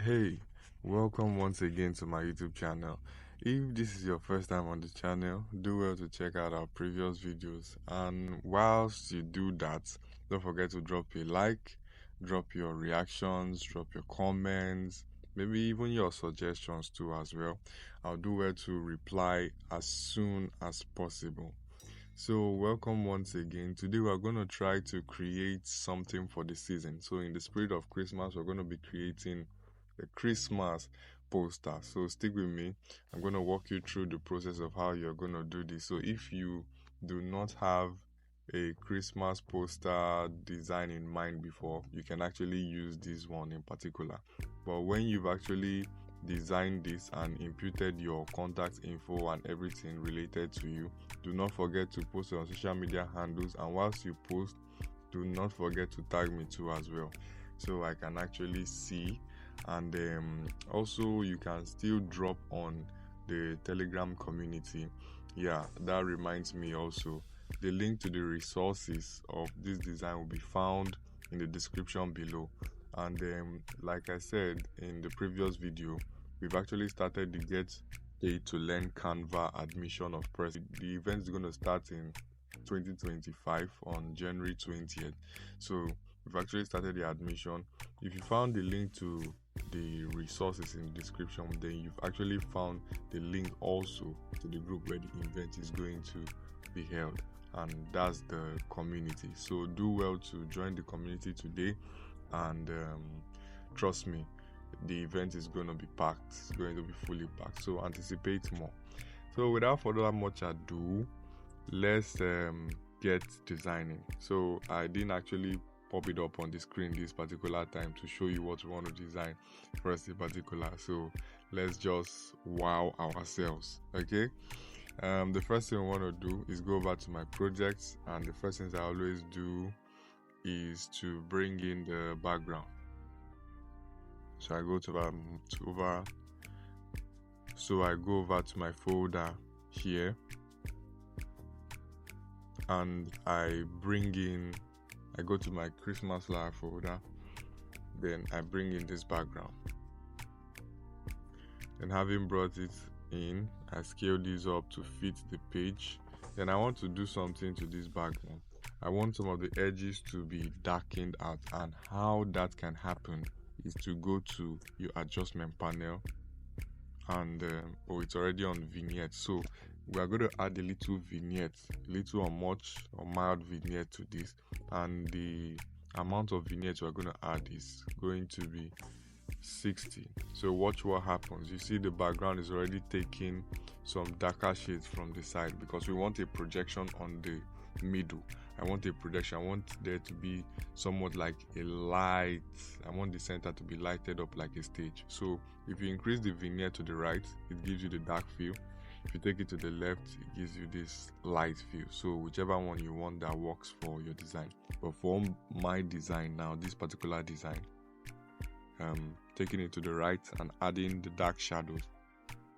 Hey, welcome once again to my YouTube channel. If this is your first time on the channel, do well to check out our previous videos, and whilst you do that, don't forget to drop a like, drop your reactions, drop your comments, maybe even your suggestions too as well. I'll do well to reply as soon as possible. So welcome once again. Today we're going to try to create something for the season. So in the spirit of Christmas, we're going to be creating a Christmas poster. So stick with me. I'm going to walk you through the process of how you're going to do this. So if you do not have a Christmas poster design in mind before, you can actually use this one in particular. But when you've actually designed this and imputed your contact info and everything related to you, do not forget to post it on social media handles, and whilst you post, do not forget to tag me too as well, so I can actually see. And also you can still drop on the Telegram community. Yeah, that reminds me also, the link to the resources of this design will be found in the description below. And like I said in the previous video, we've actually started the Get Paid to Learn Canva admission of press. The event is going to start in 2025 on January 20th. So we've actually started the admission. If you found the link to the resources in the description, then you've actually found the link also to the group where the event is going to be held, and that's the community. So do well to join the community today, and trust me, the event is going to be packed. It's going to be fully packed, so anticipate more. So without further much ado, let's get designing. So I didn't actually pop it up on the screen this particular time to show you what we want to design first in particular. So let's just wow ourselves. Okay, the first thing we want to do is go over to my projects, and the first things I always do is to bring in the background. So I go over to my folder here, and I go to my Christmas live folder, then I bring in this background. And having brought it in, I scale this up to fit the page. Then I want to do something to this background. I want some of the edges to be darkened out, and how that can happen is to go to your adjustment panel, and it's already on vignette. So we are going to add a little vignette, little or much or mild vignette to this, and the amount of vignette we're going to add is going to be 60. So watch what happens. You see the background is already taking some darker shades from the side, because we want a projection on the middle. I want a projection. I want there to be somewhat like a light. I want the center to be lighted up like a stage. So if you increase the vignette to the right, it gives you the dark feel. If you take it to the left, it gives you this light feel. So whichever one you want that works for your design. But for my design now, this particular design, taking it to the right and adding the dark shadows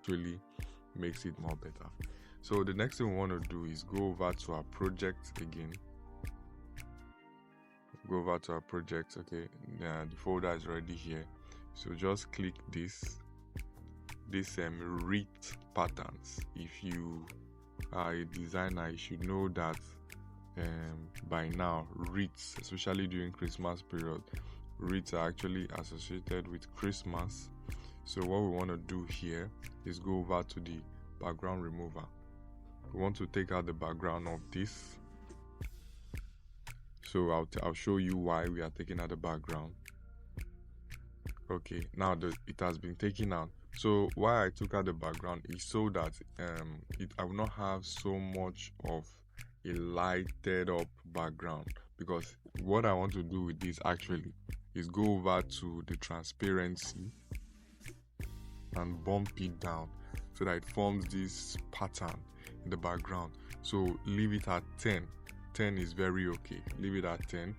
really makes it more better. So the next thing we want to do is go over to our project again. Go over to our project. Okay, the folder is already here. So just click this wreath patterns. If you are a designer, you should know that by now wreaths, especially during Christmas period, wreaths are actually associated with Christmas. So what we want to do here is go over to the background remover. We want to take out the background of this. So I'll show you why we are taking out the background. Okay, now it has been taken out. So why I took out the background is so that I will not have so much of a lighted up background, because what I want to do with this actually is go over to the transparency and bump it down so that it forms this pattern in the background. So leave it at 10. 10 is very okay. Leave it at 10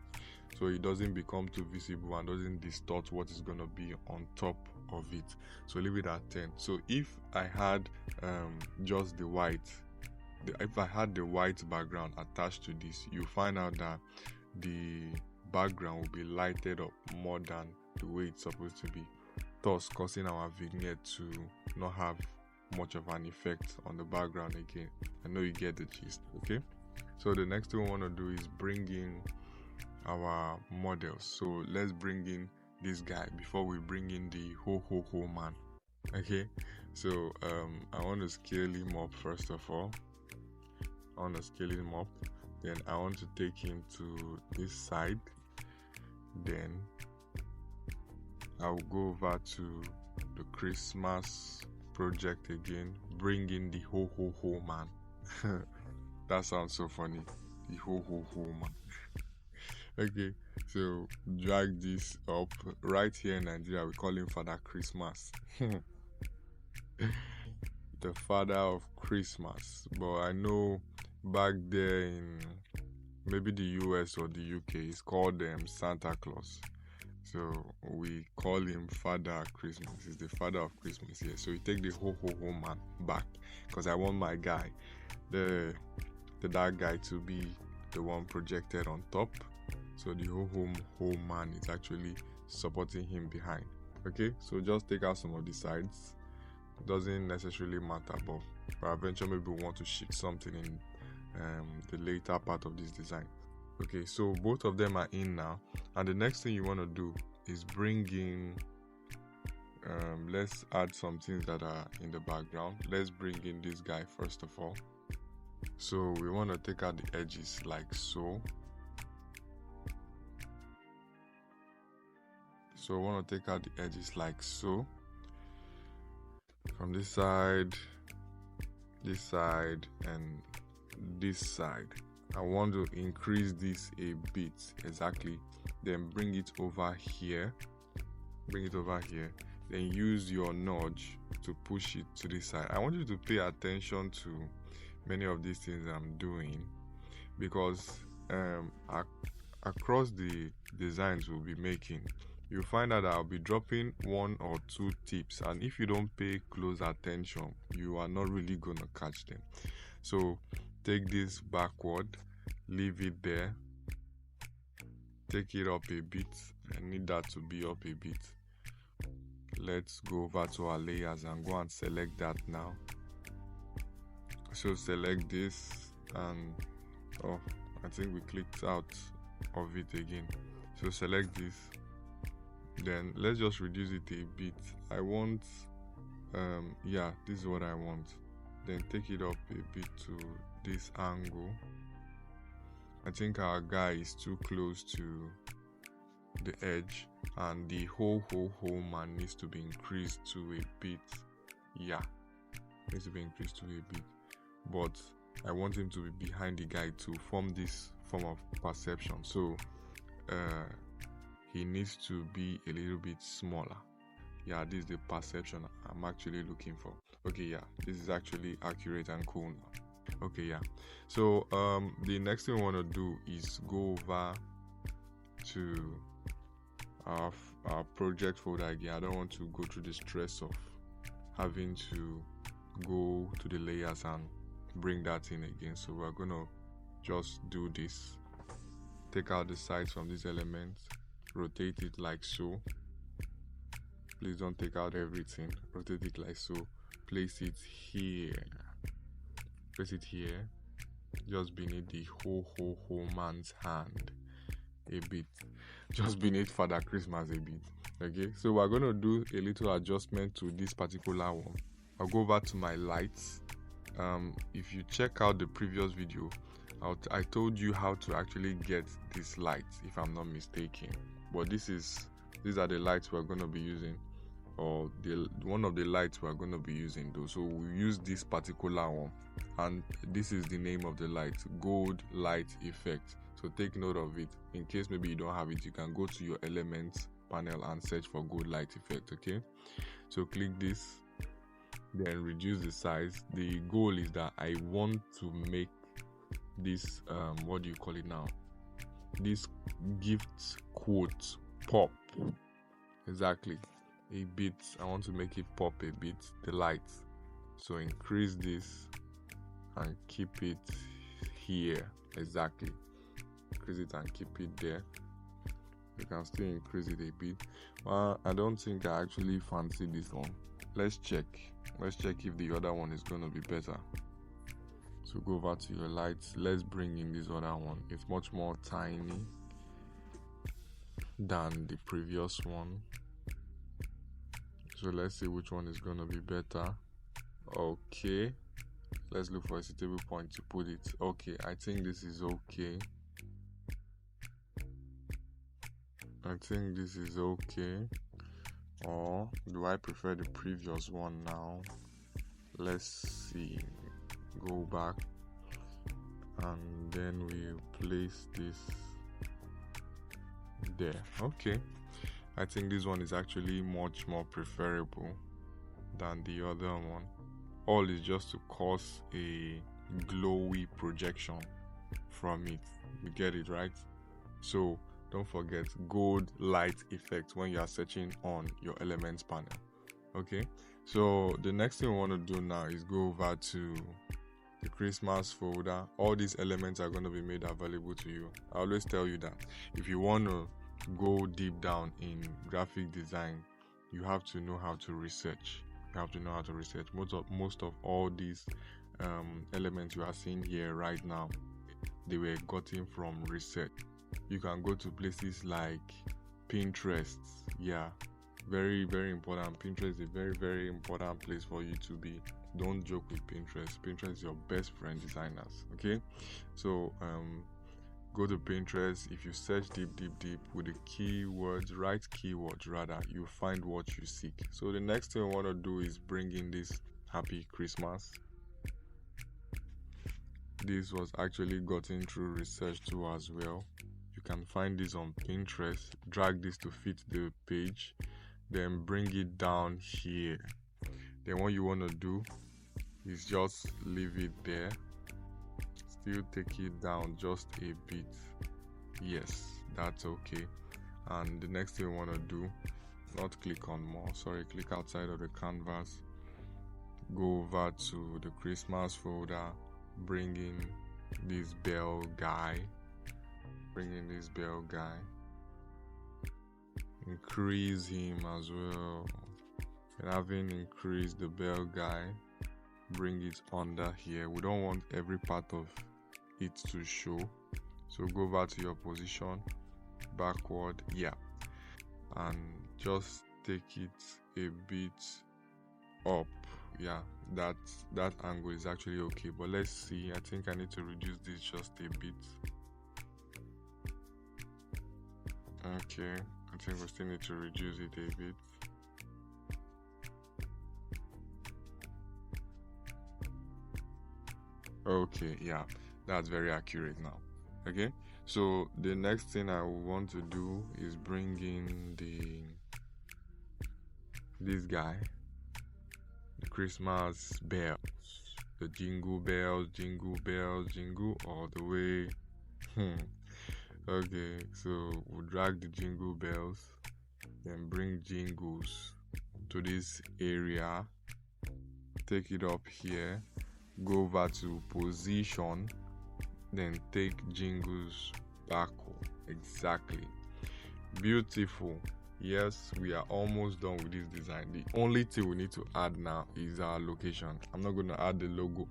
so it doesn't become too visible and doesn't distort what is going to be on top of it. So leave it at 10. So if I had just the white, if I had the white background attached to this, you find out that the background will be lighted up more than the way it's supposed to be. thus causing our vignette to not have much of an effect on the background again. I know you get the gist. Okay, so the next thing we want to do is bring in our models. So let's bring in this guy before we bring in the ho man. Okay, so I want to scale him up. First of all, I want to scale him up, then I want to take him to this side, then I'll go over to the Christmas project again, bring in the ho man. That sounds so funny, the ho man. Okay, so drag this up. Right here in Nigeria, we call him Father Christmas. The father of Christmas. But I know back there in maybe the US or the UK, it's called Santa Claus. So we call him Father Christmas. He's the father of Christmas here. So we take the ho man back, because I want my guy, the dark guy, to be the one projected on top. So the ho man is actually supporting him behind. Okay, so just take out some of the sides. Doesn't necessarily matter, but eventually maybe we want to shift something in the later part of this design. Okay, so both of them are in now, and the next thing you want to do is bring in let's add some things that are in the background. Let's bring in this guy first of all. So we want to take out the edges like so. So I want to take out the edges like so, from this side, and this side. I want to increase this a bit, exactly. Then bring it over here. Then use your nudge to push it to this side. I want you to pay attention to many of these things I'm doing, because across the designs we'll be making, you'll find out that I'll be dropping 1 or 2 tips, and if you don't pay close attention, you are not really going to catch them. So take this backward, leave it there, take it up a bit. I need that to be up a bit. Let's go over to our layers and go and select that now. So select this, and oh, I think we clicked out of it again. So select this, then let's just reduce it a bit. I want yeah, this is what I want. Then take it up a bit to this angle. I think our guy is too close to the edge, and the ho man needs to be increased to a bit. Yeah, needs to be increased to a bit, but I want him to be behind the guy to form this form of perception. So he needs to be a little bit smaller. Yeah, this is the perception I'm actually looking for. Okay, yeah, this is actually accurate and cool now. Okay, yeah, so the next thing we want to do is go over to our project folder again. I don't want to go through the stress of having to go to the layers and bring that in again. So we're gonna just do this. Take out the sides from these elements, rotate it like so. Please don't take out everything. Rotate it like so. Place it here. Place it here, just beneath the ho man's hand a bit, just beneath Father Christmas a bit. Okay, so we're going to do a little adjustment to this particular one. I'll go over to my lights. If you check out the previous video, I told you how to actually get this light, if I'm not mistaken. But these are the lights we're going to be using, or one of the lights we're going to be using though. So we use this particular one, and this is the name of the light, gold light effect. So take note of it. In case maybe you don't have it, you can go to your elements panel and search for gold light effect. Okay, so click this, then reduce the size. The goal is that I want to make this what do you call it now, this gift quote pop. Exactly, a bit. I want to make it pop a bit, the light. So increase this and keep it here. Exactly, increase it and keep it there. You can still increase it a bit. I don't think I actually fancy this one. Let's check if the other one is going to be better. So go over to your lights. Let's bring in this other one. It's much more tiny than the previous one. So let's see which one is going to be better. Okay, let's look for a suitable point to put it. Okay, I think this is okay. Or do I prefer the previous one now? Let's see. Go back and then we place this there. Okay, I think this one is actually much more preferable than the other one. All is just to cause a glowy projection from it. You get it, right? So don't forget gold light effect when you are searching on your elements panel. Okay, so the next thing we want to do now is go over to the Christmas folder. All these elements are going to be made available to you. I always tell you that if you want to go deep down in graphic design, you have to know how to research. Most of all these elements you are seeing here right now, they were gotten from research. You can go to places like Pinterest. Yeah, very, very important. Pinterest is a very, very important place for you to be. Don't joke with Pinterest. Pinterest is your best friend, designers. Okay, so go to Pinterest. If you search deep with the keywords, right keywords rather, you find what you seek. So the next thing we want to do is bring in this Happy Christmas. This was actually gotten through research too as well. You can find this on Pinterest. Drag this to fit the page, then bring it down here. Then what you want to do is just leave it there. Still take it down just a bit. Yes, that's okay. And the next thing we want to do, not click on more, click outside of the canvas, go over to the Christmas folder, bring in this bell guy, increase him as well. And having increased the bell guy, bring it under here. We don't want every part of it to show, so go back to your position, backward, and just take it a bit up. That angle is actually okay, but let's see. I think I need to reduce this just a bit. Okay, I think we still need to reduce it a bit. Okay, that's very accurate now. Okay, so the next thing I want to do is bring in this guy, the Christmas bells, the jingle bells, jingle all the way. Okay, so we'll drag the jingle bells, then bring jingles to this area, take it up here, go over to position, then take jingles backward. Exactly. Beautiful. Yes, we are almost done with this design. The only thing we need to add now is our location. I'm not going to add the logo.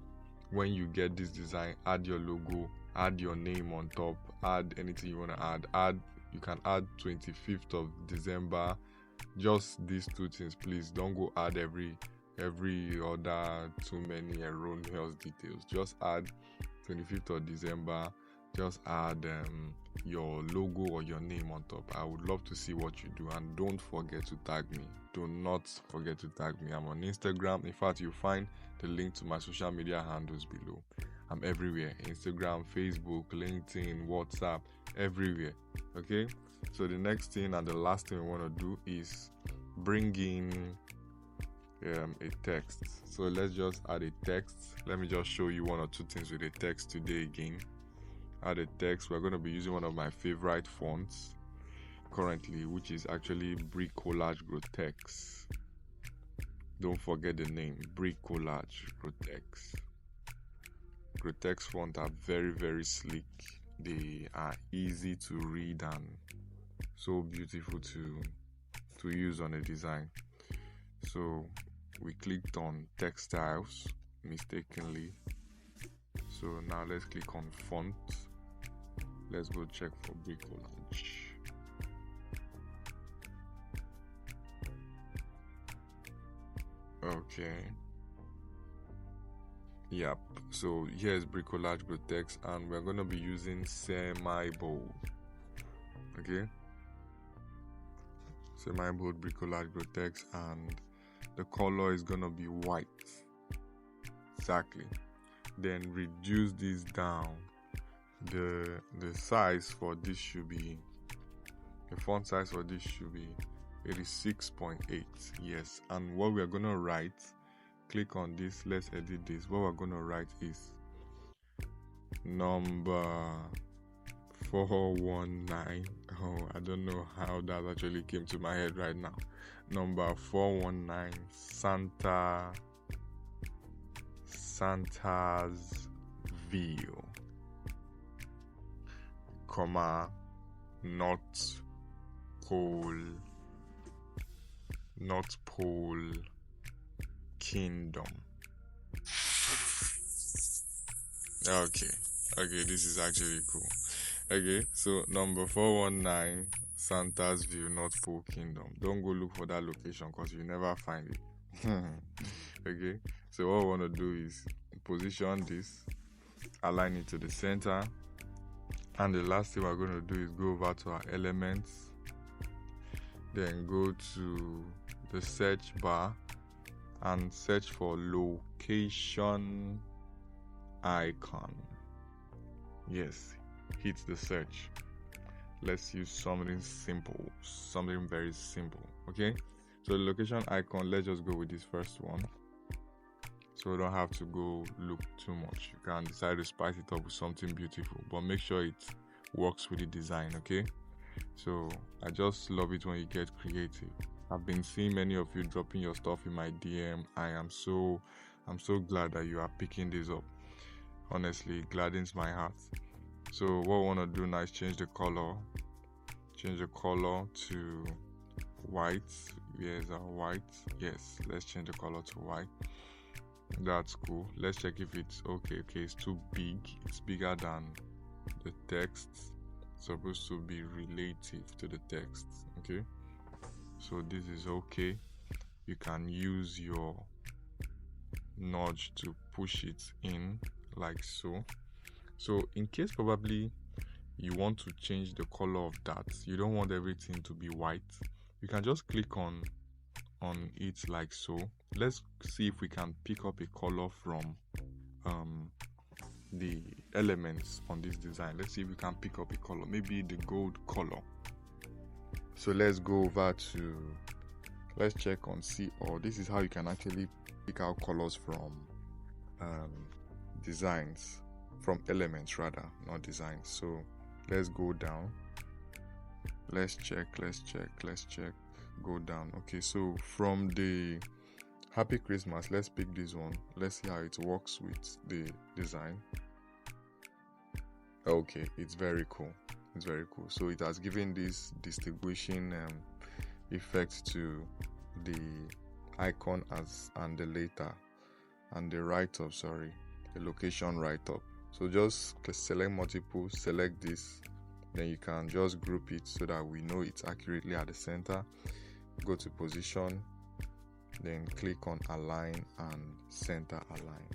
When you get this design, add your logo, add your name on top, add anything you want to add. You can add 25th of December. Just these two things, please. Don't go add every other too many erroneous details. Just add 25th of December. Just add your logo or your name on top. I would love to see what you do, and don't forget to tag me. Do not forget to tag me. I'm on Instagram. In fact, you'll find the link to my social media handles below. I'm everywhere: Instagram, Facebook, LinkedIn, WhatsApp, everywhere. Okay, so the next thing and the last thing we want to do is bring in a text. So let's just add a text. Let me just show you one or two things with a text today again. Add a text. We're going to be using one of my favorite fonts currently, which is actually Bricolage Grotex. Don't forget the name, Bricolage Grotex. Grotex fonts are very, very sleek. They are easy to read and so beautiful to use on a design. So we clicked on textiles mistakenly. So now let's click on font. Let's go check for bricolage. Okay. Yep. So here's bricolage text, and we're gonna be using semi-bold. Okay. Semi-bold bricolage text, and the color is gonna be white. Exactly. Then reduce this down. The size for this should be, the font size for this should be 86.8. Yes. And what we're gonna write, click on this, let's edit this. What we're gonna write is number 419. Oh, I don't know how that actually came to my head right now. Number 419, Santa's View, comma, North Pole Kingdom. Okay, this is actually cool. Okay, so number 419, Santa's View, North Pole Kingdom. Don't go look for that location because you never find it. Okay, so what we want to do is position this, align it to the center, and the last thing we're going to do is go over to our elements, then go to the search bar and search for location icon. Yes, hit the search. Let's use something simple, something very simple. Okay, so the location icon, let's just go with this first one, so we don't have to go look too much. You can decide to spice it up with something beautiful, but make sure it works with the design. Okay, so I just love it when you get creative. I've been seeing many of you dropping your stuff in my DM. I'm so glad that you are picking this up. Honestly, it gladdens my heart. So what we want to do now is change the color to white. Here's our white. Yes, let's change the color to white. That's cool. Let's check if it's okay. It's too big. It's bigger than the text. It's supposed to be relative to the text. Okay, so this is okay. You can use your nudge to push it in like so. So in case probably you want to change the color of that, you don't want everything to be white, you can just click on it like so. Let's see if we can pick up a color from the elements on this design. Let's see if we can pick up a color, maybe the gold color. So let's go over to, let's check on see all. This is how you can actually pick out colors from designs, from elements rather, not designs. So let's go down, let's check, go down. Okay, so from the Happy Christmas, let's pick this one. Let's see how it works with the design. Okay, it's very cool. So it has given this distinguishing effect to the icon and the later and the write-up, the location write-up. So just select multiple, select this, then you can just group it so that we know it's accurately at the center. Go to position, then click on align and center align.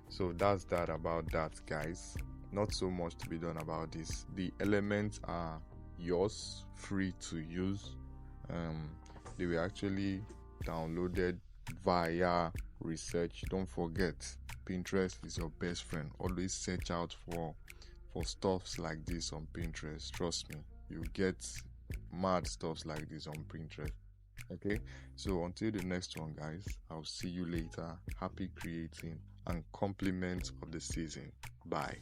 So that's that about that, guys. Not so much to be done about this. The elements are yours, free to use. They were actually downloaded via research. Don't forget, Pinterest is your best friend. Always search out for stuffs like this on Pinterest. Trust me, you get mad stuffs like this on Pinterest. Okay, so until the next one, guys, I'll see you later. Happy creating and compliments of the season. Bye.